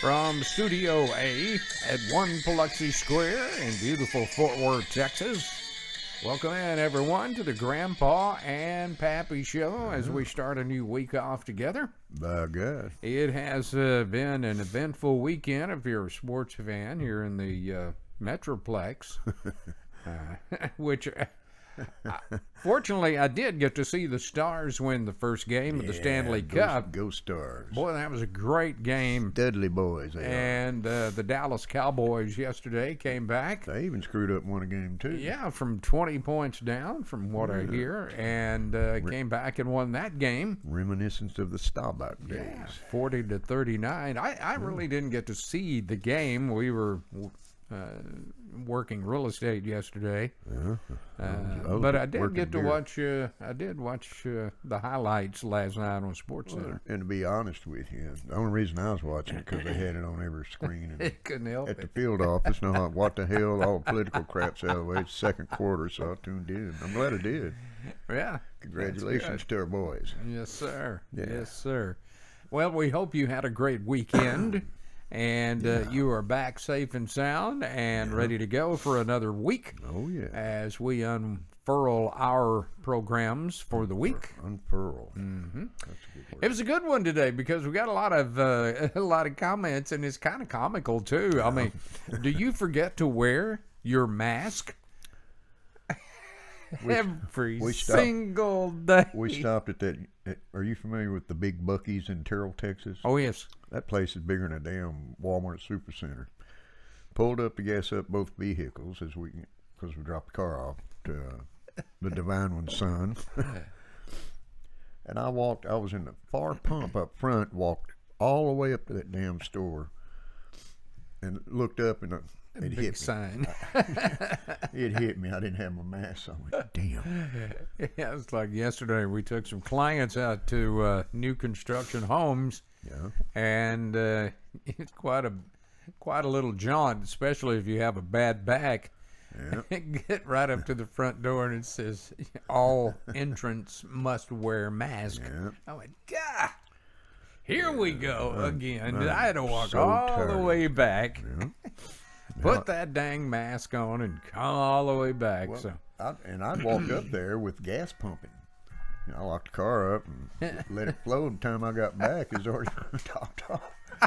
From Studio A at 1 Biloxi Square in beautiful Fort Worth, Texas. Welcome in, everyone, to the Grandpa-N-Pappy Show as we start a new week off together. By God. It has been an eventful weekend if you're a sports fan here in the Metroplex, which... Fortunately, I did get to see the Stars win the first game of the Stanley Cup. Go Stars. Boy, that was a great game. Dudley boys. And the Dallas Cowboys yesterday came back. They even screwed up and won a game, too. Yeah, from 20 points down, from what I hear, and came back and won that game. Reminiscence of the Staubach days. Yeah, 40-39. I really didn't get to see the game. We were... working real estate yesterday, but I did get to watch. I did watch the highlights last night on Sports Center. And to be honest with you, the only reason I was watching it because they had it on every screen. And it couldn't help at it. the field office. No, what the hell? All political crap's out of the way. It's second quarter, so I tuned in. I'm glad I did. Yeah. Congratulations to our boys. Yes, sir. Yeah. Yes, sir. Well, we hope you had a great weekend. And you are back safe and sound and ready to go for another week. Oh, yeah. As we unfurl our programs for the week. Unfurl. Mm-hmm. That's a good word. It was a good one today because we got a lot of comments, and it's kind of comical too. Yeah. I mean, do you forget to wear your mask every single day? We stopped at that. Are you familiar with the Big Buc-ee's in Terrell, Texas? Oh, yes. That place is bigger than a damn Walmart Supercenter. Pulled up to gas up both vehicles because we dropped the car off to the Divine One's son. And I was in the far pump up front, walked all the way up to that damn store and looked up and it hit me. Sign. It hit me. I didn't have my mask on. Damn. Yeah, it's like yesterday we took some clients out to new construction homes. Yeah. And it's quite a little jaunt, especially if you have a bad back. Yeah. Get right up to the front door and it says, all entrants must wear mask. Yeah. I went, God, here we go again. I had to walk so all tired. the way back, Yeah. put that dang mask on, and come all the way back. Well, I'd walk up there with gas pumping. I locked the car up and let it flow. The time I got back, it was already topped off.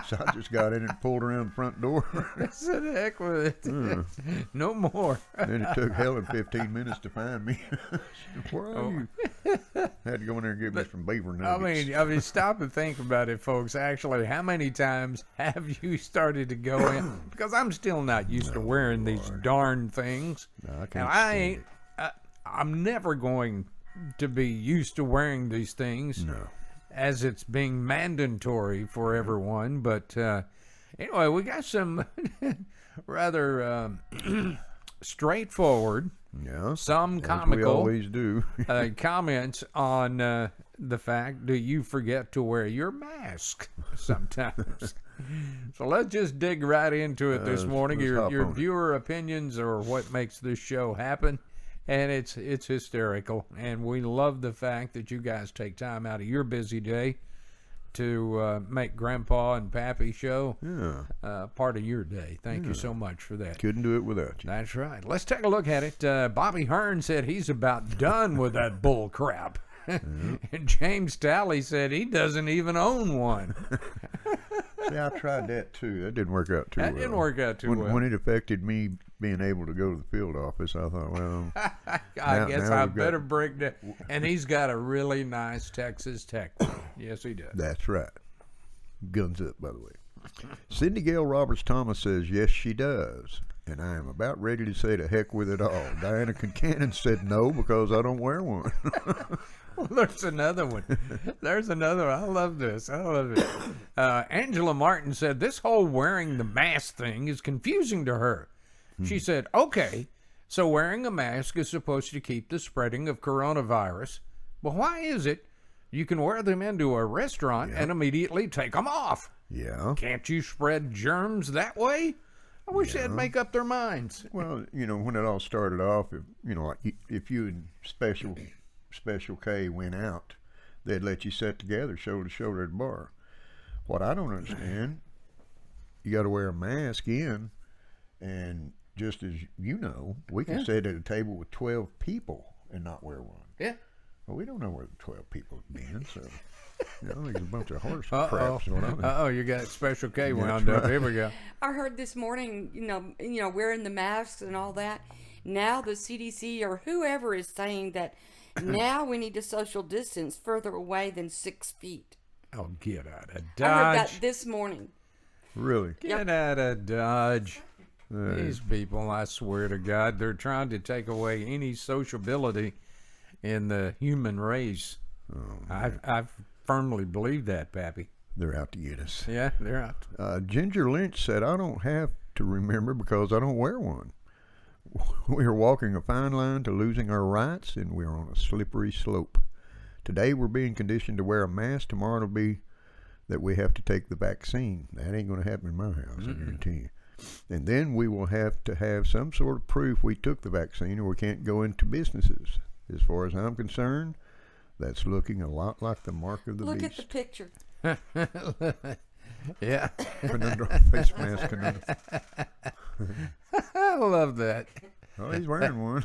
So I just got in and pulled around the front door. I said, heck with it. No more. Then it took Helen 15 minutes to find me. Where are you? Had to go in there and get me some beaver nuggets. I mean, stop and think about it, folks. Actually, how many times have you started to go in? Because I'm still not used to wearing these darn things. No, I can't And I ain't. I'm never going to be used to wearing these things. No. As it's being mandatory for everyone. But anyway, we got some rather straightforward, some comical, we always do. comments on the fact, do you forget to wear your mask sometimes? So let's just dig right into it this morning. Your viewer opinions are what makes this show happen. And it's hysterical, and we love the fact that you guys take time out of your busy day to make Grandpa-N-Pappy Show part of your day. Thank you so much for that. Couldn't do it without you. That's right. Let's take a look at it. Bobby Hearn said he's about done with that bull crap. And James Talley said he doesn't even own one. See, I tried that too. That didn't work out too well. That didn't work out too well. When it affected me being able to go to the field office, I thought, well, I guess I better break down. And he's got a really nice Texas Tech. Yes, he does. That's right. Guns up, by the way. Cindy Gail Roberts Thomas says, yes, she does. And I am about ready to say to heck with it all. Diana Concannon said no because I don't wear one. Well, there's another one. There's another one. I love this. I love it. Angela Martin said, this whole wearing the mask thing is confusing to her. She said, okay, so wearing a mask is supposed to keep the spreading of coronavirus. Well, why is it you can wear them into a restaurant and immediately take them off? Yeah. Can't you spread germs that way? I wish they'd make up their minds. Well, when it all started off, if you and Special K went out, they'd let you sit together shoulder to shoulder at the bar. What I don't understand, you got to wear a mask in, and just as you know, we can sit at a table with 12 people and not wear one. Yeah. Well, we don't know where the 12 people have been, so there's a bunch of horse crap. You got Special K wound up. Here we go. I heard this morning, wearing the masks and all that. Now the CDC or whoever is saying that now we need to social distance further away than 6 feet. Oh, get out of Dodge. I heard that this morning. Really? Get out of Dodge. These people, I swear to God, they're trying to take away any sociability in the human race. I firmly believe that, Pappy. They're out to get us. Yeah, they're out. Ginger Lynch said, I don't have to remember because I don't wear one. We are walking a fine line to losing our rights, and we are on a slippery slope. Today we're being conditioned to wear a mask. Tomorrow it'll be that we have to take the vaccine. That ain't going to happen in my house, I guarantee you. And then we will have to have some sort of proof we took the vaccine or we can't go into businesses. As far as I'm concerned, that's looking a lot like the mark of the beast. Look at the picture. Yeah. Face mask. I love that. Oh, he's wearing one.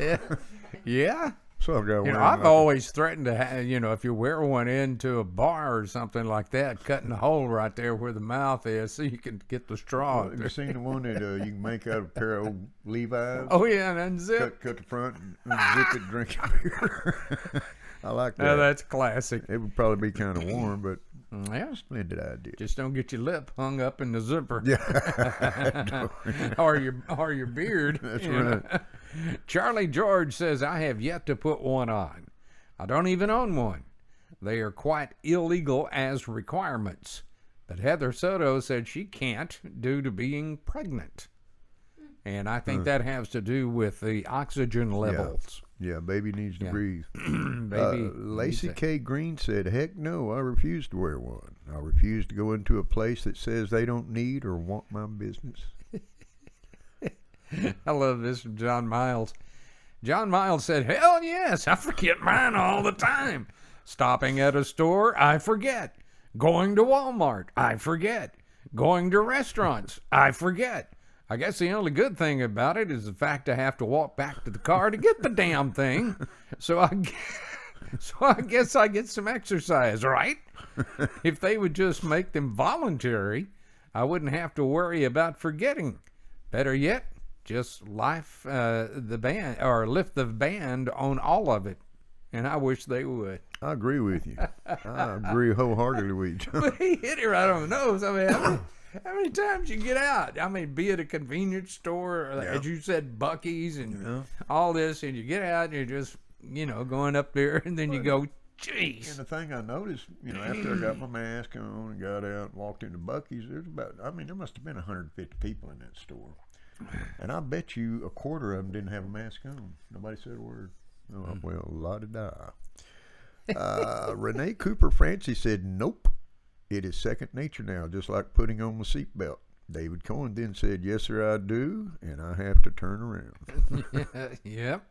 Yeah. So I've got one. I've always threatened to have, if you wear one into a bar or something like that, cutting a hole right there where the mouth is so you can get the straw. Have you seen the one that you can make out of a pair of old Levi's? Oh, yeah, and unzip. Cut the front and unzip it, drink your beer. I like that. No, that's classic. It would probably be kind of warm, but yeah, splendid idea. Just don't get your lip hung up in the zipper. Yeah. or your beard. That's right. Charlie George says, I have yet to put one on. I don't even own one. They are quite illegal as requirements. But Heather Soto said she can't due to being pregnant. And I think that has to do with the oxygen levels. Yeah, baby needs to breathe. Baby Lacey K. Green said, heck no, I refuse to wear one. I refuse to go into a place that says they don't need or want my business. I love this from John Miles. John Miles said, hell yes, I forget mine all the time. Stopping at a store, I forget. Going to Walmart, I forget. Going to restaurants, I forget. I guess the only good thing about it is the fact I have to walk back to the car to get the damn thing. So I guess I get some exercise, right? If they would just make them voluntary, I wouldn't have to worry about forgetting. Better yet, just lift the band on all of it. And I wish they would. I agree with you. I agree wholeheartely with you. But he hit it right on the nose. I mean, how many times you get out? I mean, be it a convenience store, or as you said, Buc-ee's and all this, and you get out and you're just, going up there, and then you go, jeez. And the thing I noticed, after I got my mask on and got out and walked into Buc-ee's, there must have been 150 people in that store. And I bet you a quarter of them didn't have a mask on. Nobody said a word. Oh, well, la-da-da. Renee Cooper Francie said, nope. It is second nature now, just like putting on the seatbelt. David Cohen then said, yes, sir, I do, and I have to turn around. Yep.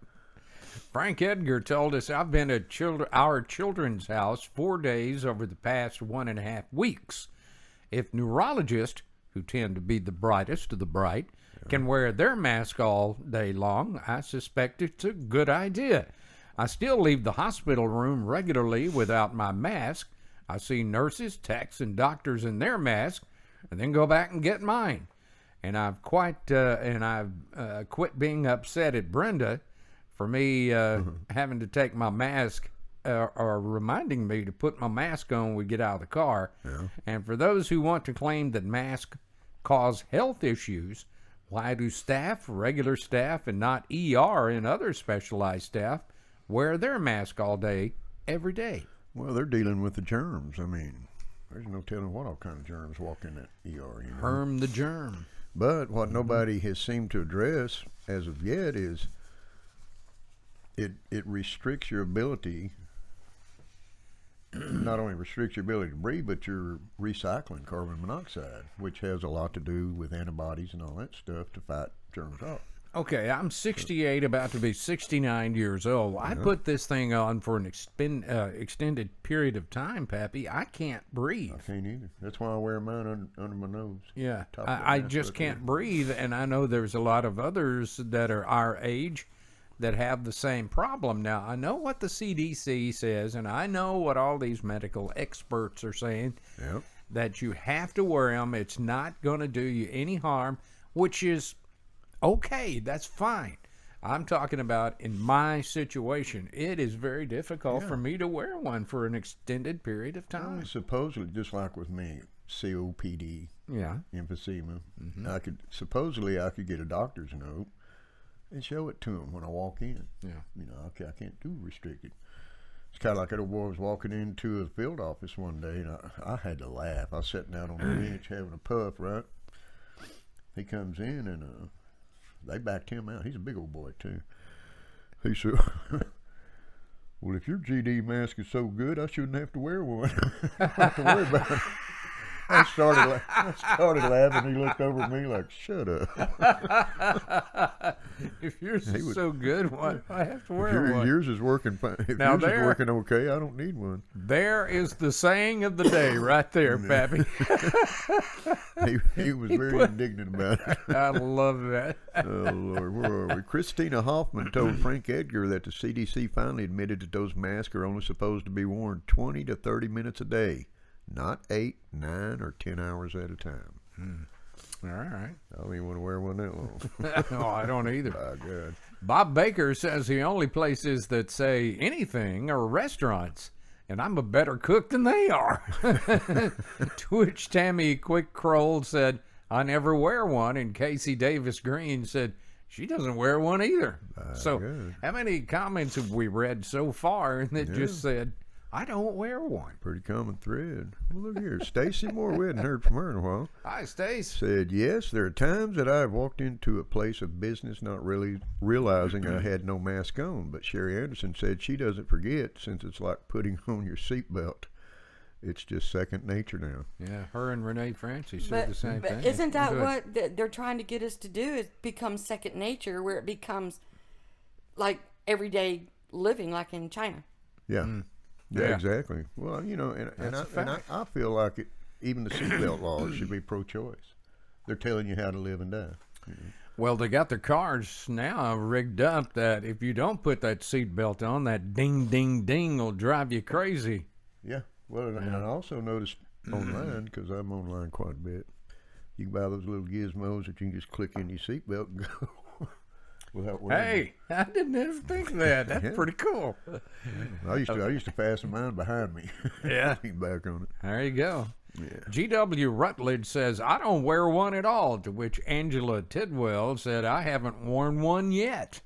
Frank Edgar told us, I've been at our children's house 4 days over the past 1.5 weeks. If neurologists, who tend to be the brightest of the bright, can wear their mask all day long, I suspect it's a good idea. I still leave the hospital room regularly without my mask. I see nurses, techs, and doctors in their masks, and then go back and get mine. And I've quit being upset at Brenda for me having to take my mask or reminding me to put my mask on when we get out of the car. Yeah. And for those who want to claim that masks cause health issues, why do staff, regular staff, and not ER and other specialized staff wear their mask all day, every day? Well, they're dealing with the germs. I mean, there's no telling what all kind of germs walk in that ER. Herm the germ. But what nobody has seemed to address as of yet is it restricts your ability, not only restricts your ability to breathe, but you're recycling carbon monoxide, which has a lot to do with antibodies and all that stuff to fight germs off. Okay, I'm 68, about to be 69 years old. I put this thing on for an extended period of time, Pappy. I can't breathe. I can't either. That's why I wear mine under my nose. Yeah, Top of that I mask just right can't there. breathe, and I know there's a lot of others that are our age that have the same problem. Now, I know what the CDC says, and I know what all these medical experts are saying, Yep. that you have to wear them. It's not going to do you any harm, which is okay. That's fine. I'm talking about in my situation. It is very difficult for me to wear one for an extended period of time. Well, supposedly, just like with me, COPD, Yeah. emphysema, I could get a doctor's note and show it to them when I walk in. Yeah. You know, I can't do restricted. It's kind of like that old boy was walking into a field office one day, and I had to laugh. I was sitting down on the bench having a puff, right? He comes in, and they backed him out. He's a big old boy, too. He said, well, if your GD mask is so good, I shouldn't have to wear one. I don't have to worry about it. I started laughing. He looked over at me like, shut up. If yours is so good, why do I have to wear one? Yours is working fine. If Now yours is working okay, I don't need one. There is the saying of the day right there, Pappy. He was very indignant about it. I love that. Oh, Lord, where are we? Christina Hoffman told Frank Edgar that the CDC finally admitted that those masks are only supposed to be worn 20 to 30 minutes a day, not 8, 9, or 10 hours at a time. All right. I don't even want to wear one that long. No, I don't either. My God. Bob Baker says the only places that say anything are restaurants, and I'm a better cook than they are. To which Tammy Quick Kroll said, I never wear one, and Casey Davis Green said, she doesn't wear one either. So good. how many comments have we read so far that just said, I don't wear one? Pretty common thread. Well, look here. Stacy Moore, we hadn't heard from her in a while. Hi, Stace. Said, yes, there are times that I've walked into a place of business not really realizing I had no mask on. But Sherry Anderson said she doesn't forget since it's like putting on your seatbelt. It's just second nature now. Yeah, her and Renee Francie said the same But thing. isn't that Good. what they're trying to get us to do? Is become second nature, where it becomes like everyday living, like in China. Yeah. Yeah, Yeah. exactly. Well, you know, and I feel like even the seatbelt laws should be pro-choice. They're telling you how to live and die. Well, they got their cars now rigged up that if you don't put that seatbelt on, that ding, ding, ding will drive you crazy. Yeah. Well, and I also noticed online, because I'm online quite a bit, you can buy those little gizmos that you can just click in your seatbelt and go without wearing Hey, I didn't ever think of that. That's pretty cool. them. I used to fasten mine behind me. Yeah. Lean back on it. There you go. Yeah. GW Rutledge says, I don't wear one at all, to which Angela Tidwell said, I haven't worn one yet.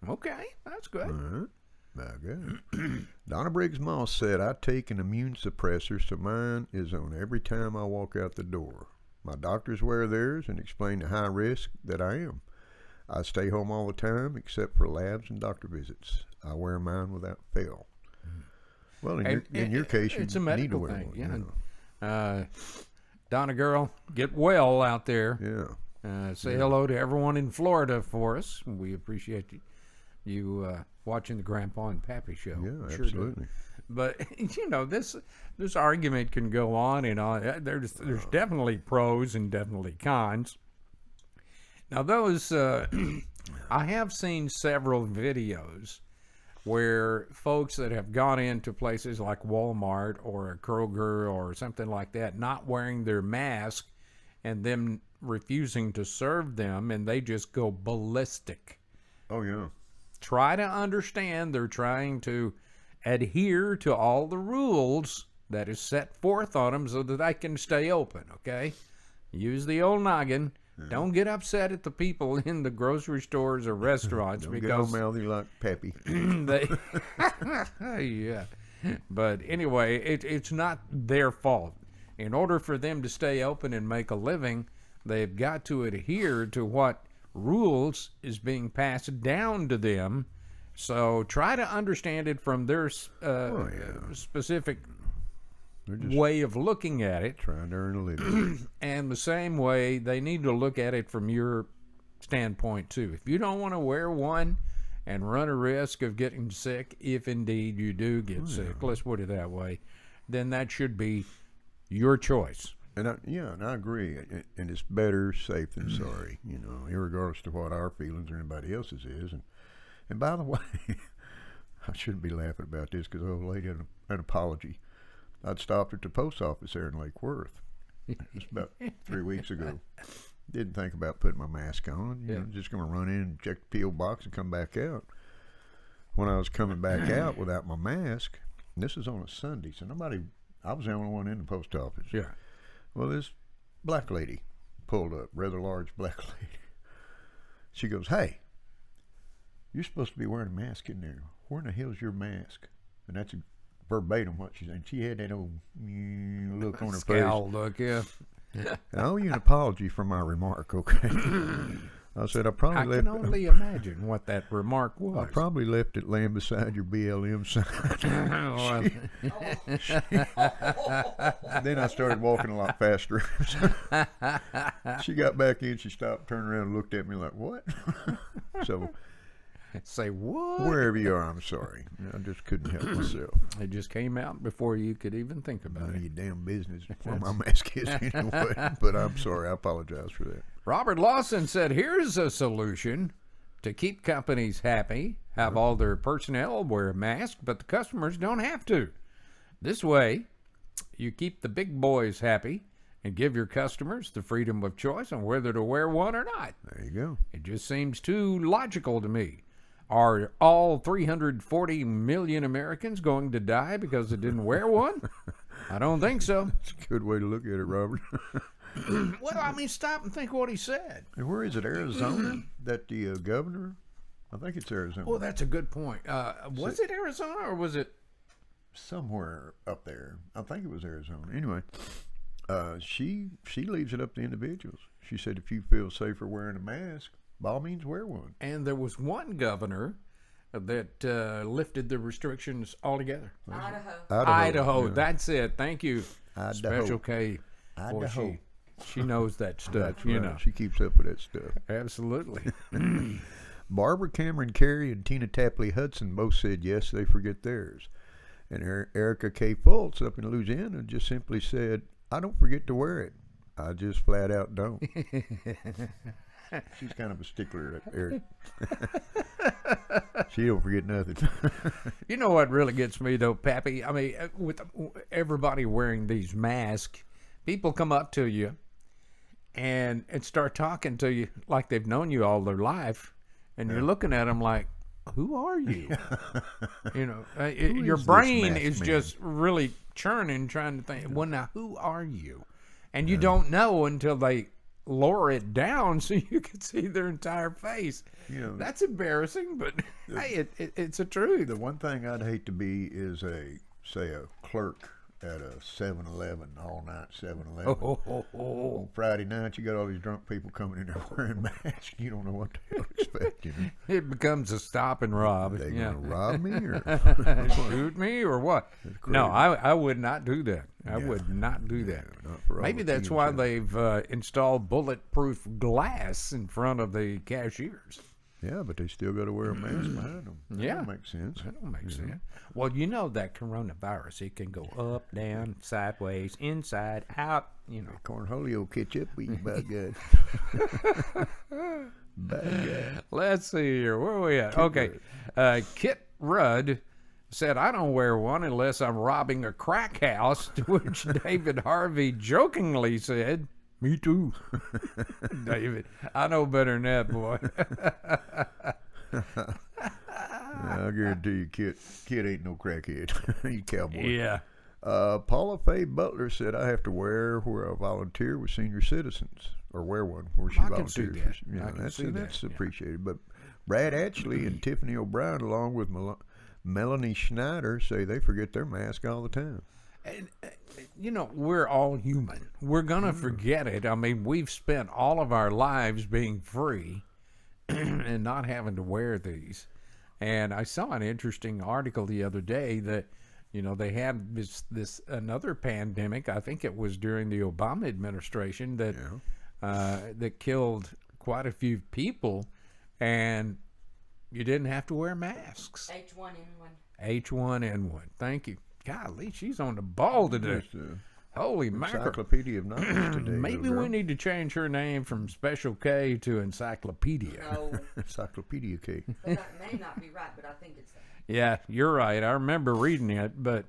Okay, that's good. All right. Okay. Donna Briggs Moss said, I take an immune suppressor, so mine is on every time I walk out the door. My doctors wear theirs and explain the high risk that I am. I stay home all the time except for labs and doctor visits. I wear mine without fail. Well, in your case, you it's a need to medical wear thing. one. Yeah. You know. Donna girl, get well out there. Yeah. Say hello to everyone in Florida for us. We appreciate you watching the Grandpa-N-Pappy show. Yeah, Sure do. absolutely. But you know, this argument can go on and on. There's definitely pros and definitely cons. Now those I have seen several videos where folks that have gone into places like Walmart or a Kroger or something like that not wearing their mask and them refusing to serve them, and they just go ballistic. Oh, yeah. Try to understand they're trying to adhere to all the rules that is set forth on them so that they can stay open, okay? Use the old noggin. Don't get upset at the people in the grocery stores or restaurants Don't because get all mouthy like Pappy. they yeah. But anyway, it's not their fault. In order for them to stay open and make a living, they've got to adhere to what rules is being passed down to them. So try to understand it from their specific They're just way of looking at it. trying to earn a living. And the same way they need to look at it from your standpoint too. If you don't want to wear one and run a risk of getting sick, if indeed you do get sick, let's put it that way, then that should be your choice. And I agree. And it's better safe than sorry, irregardless to what our feelings or anybody else's is. And by the way, I shouldn't be laughing about this because the old lady had an apology. I'd stopped at the post office there in Lake Worth just about 3 weeks ago. Didn't think about putting my mask on. Just going to run in and check the P.O. box and come back out. When I was coming back out without my mask, and this is on a Sunday, so I was the only one in the post office. Yeah. Well, this black lady pulled up, rather large black lady. She goes, "Hey, you're supposed to be wearing a mask in there. Where in the hell's your mask?" And that's verbatim what she said. She had that old look on her Scowl face. look, yeah. And I owe you an apology for my remark, okay? I said, I can only imagine what that remark was. I probably left it laying beside your BLM sign. Then I started walking a lot faster. She got back in, she stopped, turned around, and looked at me like, "What?" So, say what? Wherever you are, I'm sorry. I just couldn't help myself. It just came out before you could even think about None it. of your damn business where my mask is anyway. But I'm sorry. I apologize for that. Robert Lawson said, "Here's a solution to keep companies happy. Have all their personnel wear a mask, but the customers don't have to. This way, you keep the big boys happy and give your customers the freedom of choice on whether to wear one or not." There you go. It just seems too logical to me. Are all 340 million Americans going to die because they didn't wear one? I don't think so. That's a good way to look at it, Robert. Well, I mean, stop and think what he said. And where is it, Arizona? That the governor? I think it's Arizona. Well, that's a good point. Was it Arizona or was it? Somewhere up there. I think it was Arizona. Anyway, she leaves it up to individuals. She said if you feel safer wearing a mask, by all means wear one. And there was one governor that lifted the restrictions altogether. Idaho. Yeah. That's it. Thank you. Idaho. Special K. Boy, Idaho. she knows that stuff. That's you right. know. She keeps up with that stuff. Absolutely. Barbara Cameron Carey and Tina Tapley Hudson both said yes, they forget theirs. And Erica K. Fultz up in Louisiana just simply said, "I don't forget to wear it. I just flat out don't." She's kind of a stickler, Eric. She don't forget nothing. You know what really gets me, though, Pappy? I mean, with everybody wearing these masks, people come up to you and start talking to you like they've known you all their life. And you're looking at them like, who are you? You know, your brain is just really churning, trying to think, well, now, who are you? And you don't know until they lower it down so you can see their entire face. You know, that's embarrassing, but hey, it's a truth. The one thing I'd hate to be is a clerk at a 7-Eleven, all night 7-Eleven. On Friday night, you got all these drunk people coming in there wearing masks. You don't know what the hell to expect. You know? It becomes a stop and rob. Are they going to rob me or shoot me or what? No, I would not do that. I would not do that. Maybe that's why they've installed bulletproof glass in front of the cashiers. Yeah, but they still got to wear a mask behind them. That don't make sense. That don't make sense. Well, you know that coronavirus, it can go up, down, sideways, inside, out, you know. Cornholio ketchup, we bad good. Bad guy. Let's see here. Where are we at? Okay. Kit Rudd said, "I don't wear one unless I'm robbing a crack house," to which David Harvey jokingly said, "Me too." David, I know better than that, boy. I guarantee you, Kid ain't no crackhead. You cowboy. Yeah. Paula Faye Butler said, "I have to wear where I volunteer with senior citizens, or wear one where she volunteers." That's appreciated. But Brad Atchley and Tiffany O'Brien, along with Melanie Schneider, say they forget their mask all the time. And, you know, we're all human. We're going to forget it. I mean, we've spent all of our lives being free and not having to wear these. And I saw an interesting article the other day that, you know, they had this another pandemic. I think it was during the Obama administration that that killed quite a few people, and you didn't have to wear masks. H1N1. H1N1. Thank you. Golly, she's on the ball today. Holy mackerel. Encyclopedia of knowledge today. Maybe we need to change her name from Special K to Encyclopedia. No, Encyclopedia K. that may not be right, but I think it's that. Yeah, you're right. I remember reading it, but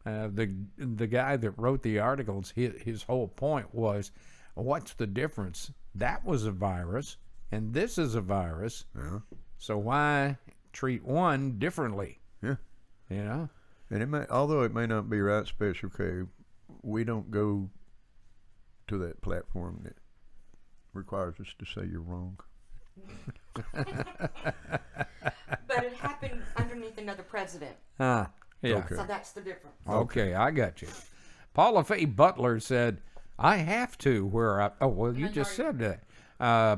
the guy that wrote the articles, his whole point was, what's the difference? That was a virus, and this is a virus. Yeah. So why treat one differently? Yeah. You know? And although it may not be right, Special K, we don't go to that platform that requires us to say you're wrong. But it happened underneath another president. Yeah. Okay. So that's the difference. Okay, I got you. Paula Faye Butler said, I have to where I... Oh, well, you just said that.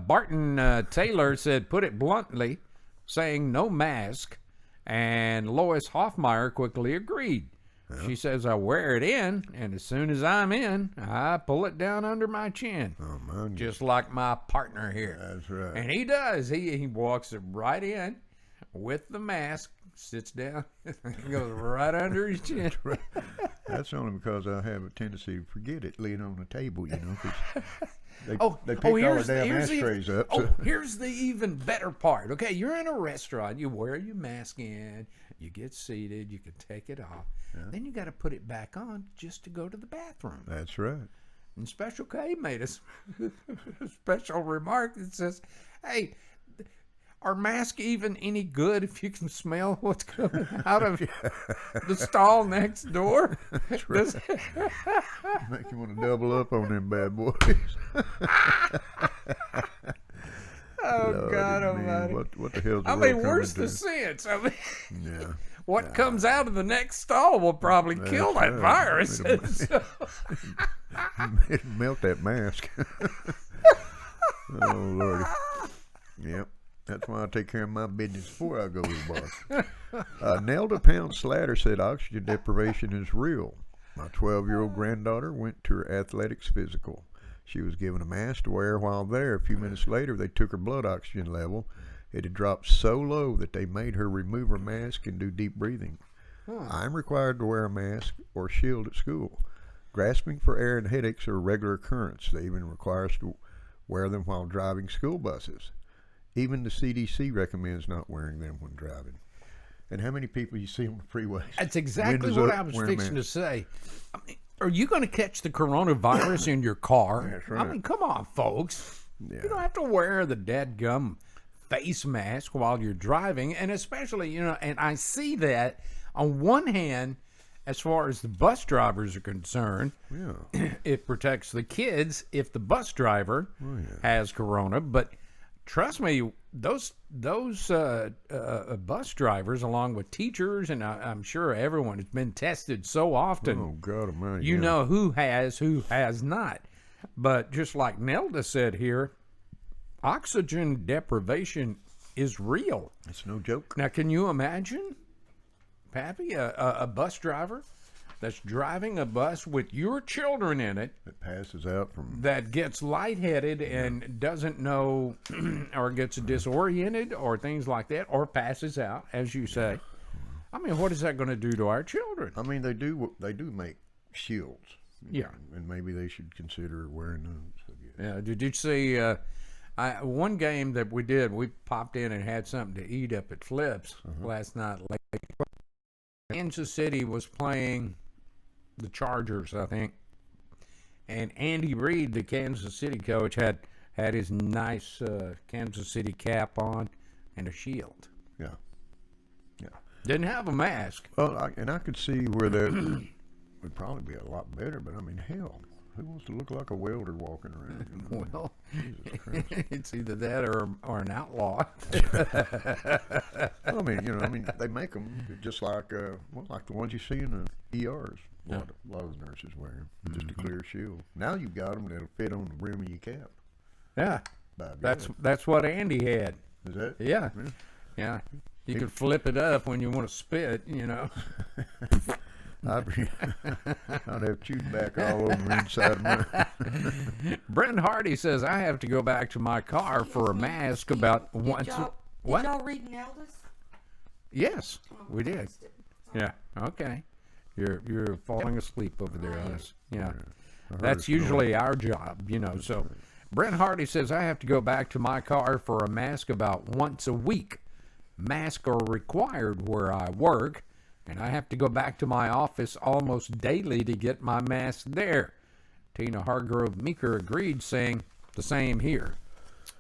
Barton Taylor said, put it bluntly, saying no mask. And Lois Hoffmeyer quickly agreed. Yeah. She says, I wear it in, and as soon as I'm in, I pull it down under my chin. Oh, man. Just like my partner here. That's right. And he does. He walks right in with the mask, sits down, goes right under his chin. That's only because I have a tendency to forget it laying on the table, you know. They picked all the damn ashtrays up. So. Here's the even better part. Okay, you're in a restaurant. You wear your mask in. You get seated. You can take it off. Yeah. Then you got to put it back on just to go to the bathroom. That's right. And Special K made a special remark that says, hey, are masks even any good if you can smell what's coming out of the stall next door? That's right. Make you want to double up on them bad boys. Oh, Lord, God man, almighty. what the hell's the I world mean, where's coming the to? sense? I mean, Yeah. what comes out of the next stall will probably kill that virus. It'll melt that mask. Oh, Lordy. Yep. That's why I take care of my business before I go to the bar. Nelda Pound Slatter said oxygen deprivation is real. My 12-year-old granddaughter went to her athletics physical. She was given a mask to wear while there. A few minutes later, they took her blood oxygen level. It had dropped so low that they made her remove her mask and do deep breathing. I'm required to wear a mask or shield at school. Grasping for air and headaches are a regular occurrence. They even require us to wear them while driving school buses. Even the CDC recommends not wearing them when driving. And how many people you see on the freeways? That's exactly what I was fixing to say. I mean, are you going to catch the coronavirus in your car? That's right. I mean, come on, folks. Yeah. You don't have to wear the dadgum face mask while you're driving. And especially, you know, and I see that on one hand, as far as the bus drivers are concerned, it protects the kids if the bus driver has corona. But trust me, those bus drivers, along with teachers, and I'm sure everyone has been tested so often. Oh, God almighty. You know who has not. But just like Nelda said here, oxygen deprivation is real. It's no joke. Now, can you imagine, Pappy, a bus driver that's driving a bus with your children in it It passes out from... that gets lightheaded and doesn't know or gets disoriented or things like that, or passes out, as you say. I mean, what is that going to do to our children? I mean, they do make shields. Yeah. And maybe they should consider wearing those. Yeah. Did you see one game that we did? We popped in and had something to eat up at Flips last night. Kansas City was playing the Chargers, I think, and Andy Reid, the Kansas City coach, had his nice Kansas City cap on and a shield. Yeah. Didn't have a mask. Well, I could see where that would probably be a lot better, but I mean, hell, who wants to look like a welder walking around? You know? Well, it's either that or an outlaw. I mean, they make them just like like the ones you see in the ERs. A lot of the nurses wear them, just a clear shield. Now you've got them that'll fit on the brim of your cap. Yeah, that's what Andy had. Is that? Yeah. You can flip it up when you want to spit, you know. I'd have chewed back all over the inside of my. Brent Hardy says, I have to go back to my car for a mask about once. What? Did y'all read Nelda's? Yes, we did. Yeah. Okay. You're falling asleep over there on us. Yeah. That's usually our job, So Brent Hardy says, I have to go back to my car for a mask about once a week. Masks are required where I work, and I have to go back to my office almost daily to get my mask there. Tina Hargrove Meeker agreed, saying the same here.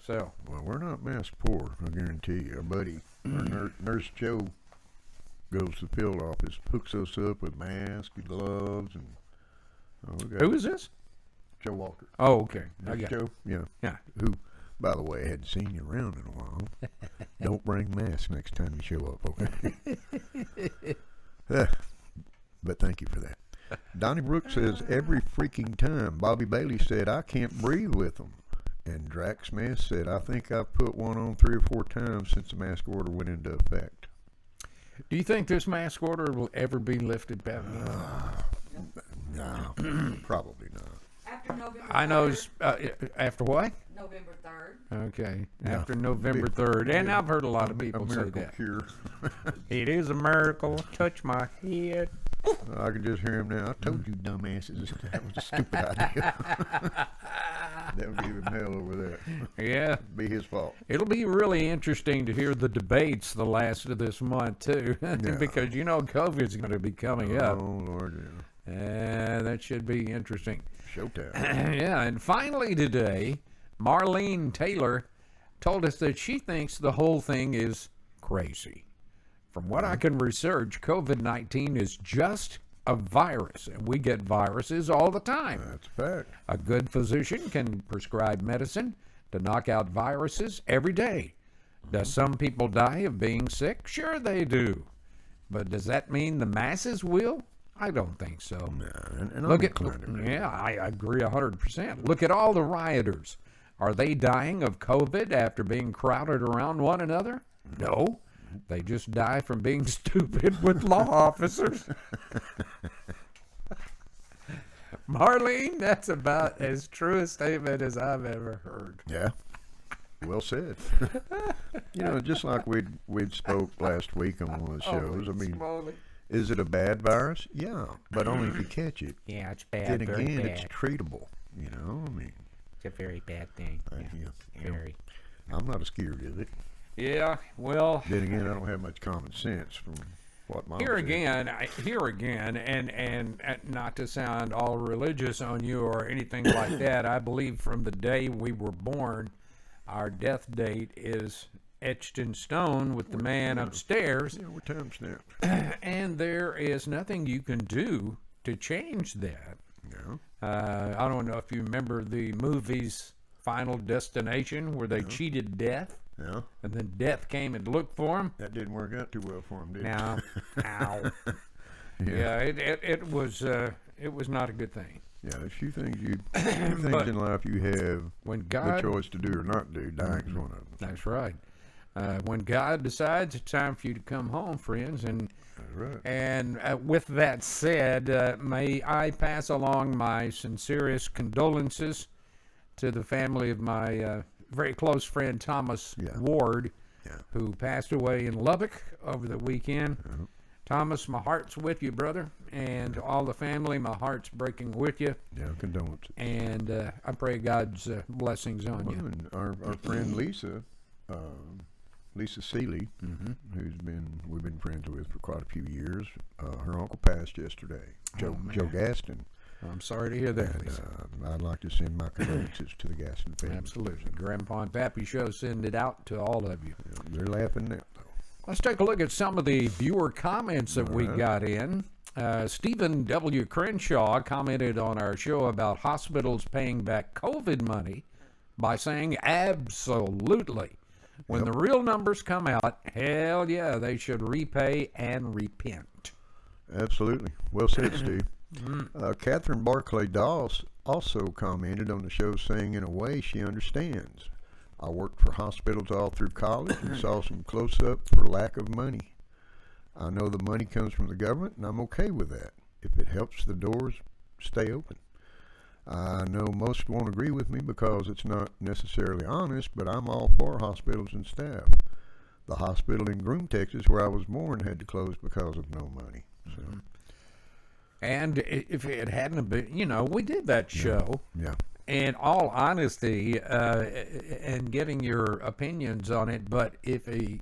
So, well, we're not mask poor, I guarantee you. Our buddy, our Nurse Joe, goes to the field office, hooks us up with masks and gloves, and who is this? Joe Walker. Oh, okay. Nurse Joe, yeah. Yeah. Who, by the way, hadn't seen you around in a while. Don't bring masks next time you show up, okay? But thank you for that. Donnie Brooks says, every freaking time. Bobby Bailey said, I can't breathe with them. And Drax Smith said, I think I've put one on 3 or 4 times since the mask order went into effect. Do you think this mask order will ever be lifted, Pat? No, probably not. After November 3rd. I know. After what? November 3rd. Okay. Yeah. After November 3rd. And I've heard a lot of people say miracle that. Cure. It is a miracle. Touch my head. I can just hear him now. I told you, dumbasses, that was a stupid idea. That would give him hell over that. Yeah. Be his fault. It'll be really interesting to hear the debates the last of this month, too. Yeah. Because, COVID's going to be coming up. Oh, Lord, yeah. And that should be interesting. Showtime. Yeah, and finally today, Marlene Taylor told us that she thinks the whole thing is crazy. From what I can research, COVID-19 is just a virus, and we get viruses all the time. That's a fact. A good physician can prescribe medicine to knock out viruses every day. Does some people die of being sick? Sure they do. But does that mean the masses will? I don't think so. No, and Look at, I agree 100%. Look at all the rioters. Are they dying of COVID after being crowded around one another? No. They just die from being stupid with law officers. Marlene, that's about as true a statement as I've ever heard. Yeah. Well said. Just like we'd spoke last week on one of the shows. I mean, is it a bad virus? Yeah, but only if you catch it. Yeah, it's bad. Then very again, bad. it's treatable. I mean, It's a very bad thing. Very. I'm not scared of it. Yeah, well. Then again, I don't have much common sense from what Mom Here said. again, and not to sound all religious on you or anything like that, I believe from the day we were born, our death date is etched in stone with the man upstairs. Yeah, we're time stamped. And there is nothing you can do to change that. Yeah. I don't know if you remember the movie's Final Destination where they cheated death. Yeah. And then death came and looked for him. That didn't work out too well for him, did it? Now, ow. Yeah, it was not a good thing. Yeah, there's few things in life you have When God, the choice to do or not do. Dying's one of them. that's right. When God decides it's time for you to come home, friends, and That's right. and with that said, may I pass along my sincerest condolences to the family of my very close friend Thomas Ward, who passed away in Lubbock over the weekend. Thomas, my heart's with you, brother, and all the family, my heart's breaking with you. Yeah, condolences. And I pray God's blessings on Well, you. and our friend Lisa Seeley, we've been friends with for quite a few years. Her uncle passed yesterday, Joe Gaston. I'm sorry to hear that, And, Lisa. I'd like to send my condolences to the Gaston family. Absolutely. Grandpa-N-Pappy show, send it out to all of you. They're laughing now, though. Let's take a look at some of the viewer comments that we got in. Stephen W. Crenshaw commented on our show about hospitals paying back COVID money by saying absolutely. When the real numbers come out, hell yeah, they should repay and repent. Absolutely. Well said, Steve. Catherine Barclay Dawes also commented on the show saying, in a way, she understands. I worked for hospitals all through college and saw some close-up for lack of money. I know the money comes from the government, and I'm okay with that. if it helps the doors stay open. I know most won't agree with me because it's not necessarily honest, but I'm all for hospitals and staff. The hospital in Groom, Texas, where I was born, had to close because of no money. So. And if it hadn't been, we did that show. Yeah. In all honesty, and getting your opinions on it, but if they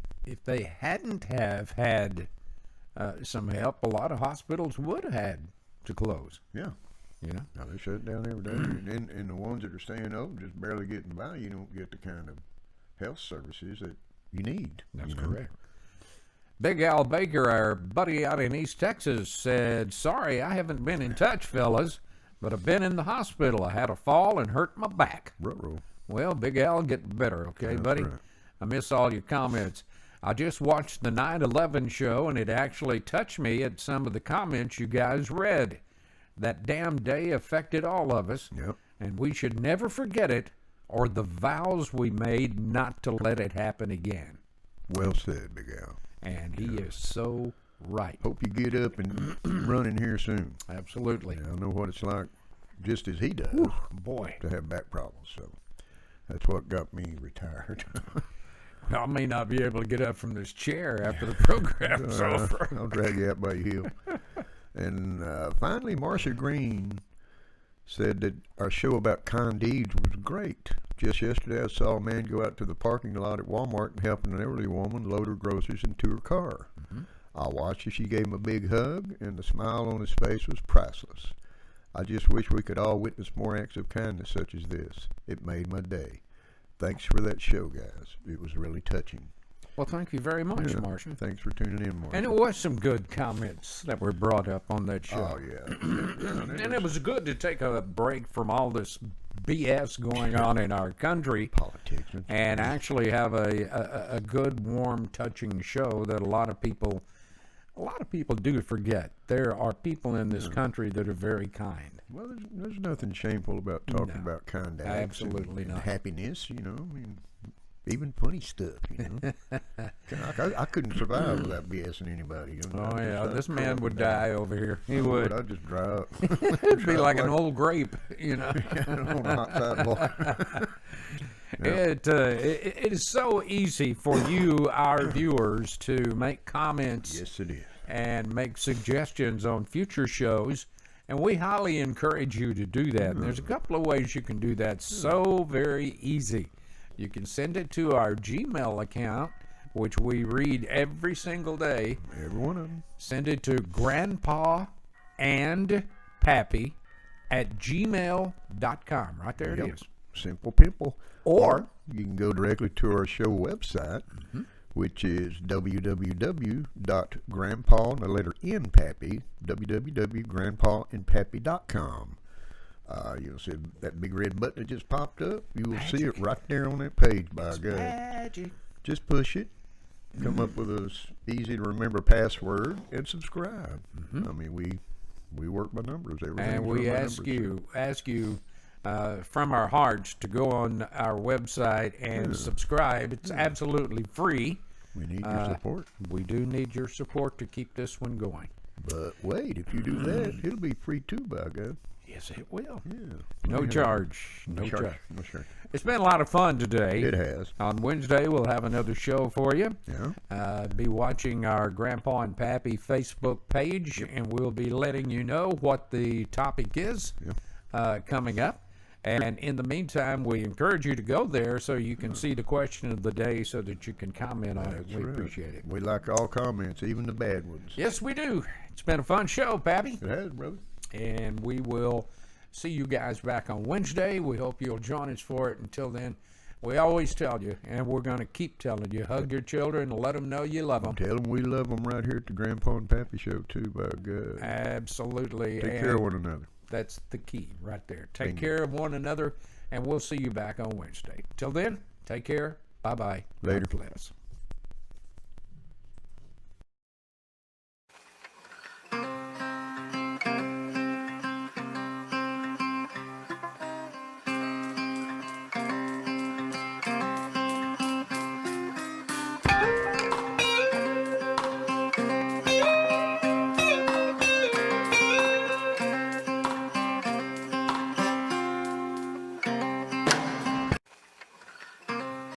hadn't have had some help, a lot of hospitals would have had to close. Yeah. Now they shut it down every day, and the ones that are staying open just barely getting by. You don't get the kind of health services that you need. That's correct. Big Al Baker, our buddy out in East Texas, said, "Sorry, I haven't been in touch, fellas, but I've been in the hospital. I had a fall and hurt my back." Ruh-roh. Well, Big Al, get better, okay, That's buddy? right. I miss all your comments. I just watched the 9/11 show, and it actually touched me at some of the comments you guys read. That damn day affected all of us, Yep. and we should never forget it or the vows we made not to let it happen again. Well said, Big Al. And he is so right. Hope you get up and running here soon. Absolutely. I know what it's like, just as he does, Boy, to have back problems. So that's what got me retired. I may not be able to get up from this chair after the program's over. I'll drag you out by your heel. And finally, Marcia Green said that our show about kind deeds was great. Just yesterday, I saw a man go out to the parking lot at Walmart and help an elderly woman load her groceries into her car. Mm-hmm. I watched as she gave him a big hug, and the smile on his face was priceless. I just wish we could all witness more acts of kindness such as this. It made my day. Thanks for that show, guys. It was really touching. Well, thank you very much, Marcia. Thanks for tuning in, Marcia. And it was some good comments that were brought up on that show. Oh, yeah. And it was good to take a break from all this BS going on in our country. Politics. And actually have a good, warm, touching show that a lot of people do forget. There are people in this country that are very kind. Well, there's nothing shameful about talking about kind acts. Absolutely and not. Happiness, I mean, even funny stuff, I couldn't survive without BSing anybody. Oh, yeah, this man would die over here. He would. I'd just dry up. It'd be like an old grape, on a hot sidewalk. It is so easy for you, our viewers, to make comments. Yes, it is. And make suggestions on future shows. And we highly encourage you to do that. And there's a couple of ways you can do that. So very easy. You can send it to our Gmail account, which we read every single day. Every one of them. Send it to Grandpa-N-Pappy at gmail.com. Right there it is. Simple pimple. Or you can go directly to our show website, which is www.grandpa, the letter N-Pappy, www.grandpa-and-pappy.com. You'll see that big red button that just popped up. You will see it right there on that page, by God. Magic. Just push it, come up with a easy to remember password, and subscribe. I mean, we work by numbers. And we ask you from our hearts to go on our website and subscribe. It's absolutely free. We need your support. We do need your support to keep this one going. But wait, if you do that, it'll be free too, by God. Yes, it will. Yeah. No charge. No charge. No charge. It's been a lot of fun today. It has. On Wednesday, we'll have another show for you. Yeah. Be watching our Grandpa-N-Pappy Facebook page, and we'll be letting you know what the topic is coming up. And in the meantime, we encourage you to go there so you can see the question of the day so that you can comment on it. We appreciate it. We like all comments, even the bad ones. Yes, we do. It's been a fun show, Pappy. It has, brother. And we will see you guys back on Wednesday. We hope you'll join us for it. Until then, we always tell you, and we're going to keep telling you, hug your children and let them know you love them. Tell them we love them right here at the Grandpa-N-Pappy Show, too, by God. Absolutely. Take care of one another. That's the key right there. Take care of one another, and we'll see you back on Wednesday. Till then, take care. Bye-bye. Later. God bless.